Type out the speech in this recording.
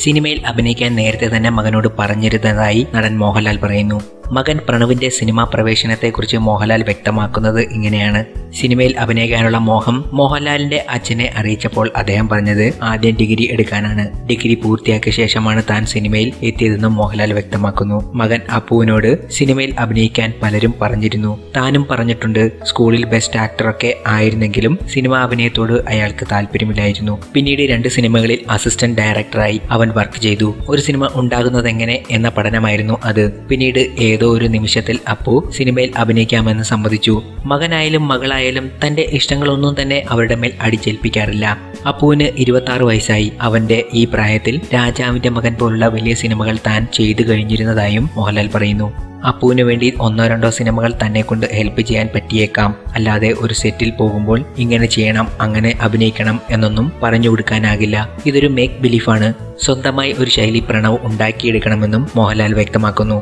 സിനിമയിൽ അഭിനയിക്കാൻ നേരത്തെ തന്നെ മകനോട് പറഞ്ഞിരുന്നതായി നടൻ മോഹൻലാൽ പറയുന്നു. മകൻ പ്രണവിന്റെ സിനിമാ പ്രവേശനത്തെക്കുറിച്ച് മോഹൻലാൽ വ്യക്തമാക്കുന്നത് ഇങ്ങനെയാണ്. സിനിമയിൽ അഭിനയിക്കാനുള്ള മോഹം മോഹൻലാലിന്റെ അച്ഛനെ അറിയിച്ചപ്പോൾ അദ്ദേഹം പറഞ്ഞത് ആദ്യം ഡിഗ്രി എടുക്കാനാണ്. ഡിഗ്രി പൂർത്തിയാക്കിയ ശേഷമാണ് താൻ സിനിമയിൽ എത്തിയതെന്നും മോഹൻലാൽ വ്യക്തമാക്കുന്നു. മകൻ അപ്പുവിനോട് സിനിമയിൽ അഭിനയിക്കാൻ പലരും പറഞ്ഞിരുന്നു. താനും പറഞ്ഞിട്ടുണ്ട്. സ്കൂളിൽ ബെസ്റ്റ് ആക്ടറൊക്കെ ആയിരുന്നെങ്കിലും സിനിമാ അഭിനയത്തോട് അയാൾക്ക് താല്പര്യമില്ലായിരുന്നു. പിന്നീട് 2 സിനിമകളിൽ അസിസ്റ്റന്റ് ഡയറക്ടറായി അവൻ വർക്ക് ചെയ്തു. ഒരു സിനിമ ഉണ്ടാകുന്നതെങ്ങനെ എന്ന പഠനമായിരുന്നു അത്. പിന്നീട് ഏതോ ഒരു നിമിഷത്തിൽ അപ്പു സിനിമയിൽ അഭിനയിക്കാമെന്ന് സമ്മതിച്ചു. മകനായാലും മകളായാലും തന്റെ ഇഷ്ടങ്ങളൊന്നും തന്നെ അവരുടെ മേൽ അടിച്ചേൽപ്പിക്കാറില്ല. അപ്പുവിന് 26 വയസ്സായി. അവന്റെ ഈ പ്രായത്തിൽ രാജാവിന്റെ മകൻ പോലുള്ള വലിയ സിനിമകൾ താൻ ചെയ്തു കഴിഞ്ഞിരുന്നതായും മോഹൻലാൽ പറയുന്നു. അപ്പുവിന് വേണ്ടി 1-2 സിനിമകൾ തന്നെ കൊണ്ട് ഹെൽപ്പ് ചെയ്യാൻ പറ്റിയേക്കാം. അല്ലാതെ ഒരു സെറ്റിൽ പോകുമ്പോൾ ഇങ്ങനെ ചെയ്യണം, അങ്ങനെ അഭിനയിക്കണം എന്നൊന്നും പറഞ്ഞു കൊടുക്കാനാകില്ല. ഇതൊരു മേക്ക് ബിലീഫാണ്. സ്വന്തമായി ഒരു ശൈലി പ്രണവ് ഉണ്ടാക്കിയെടുക്കണമെന്നും മോഹൻലാൽ വ്യക്തമാക്കുന്നു.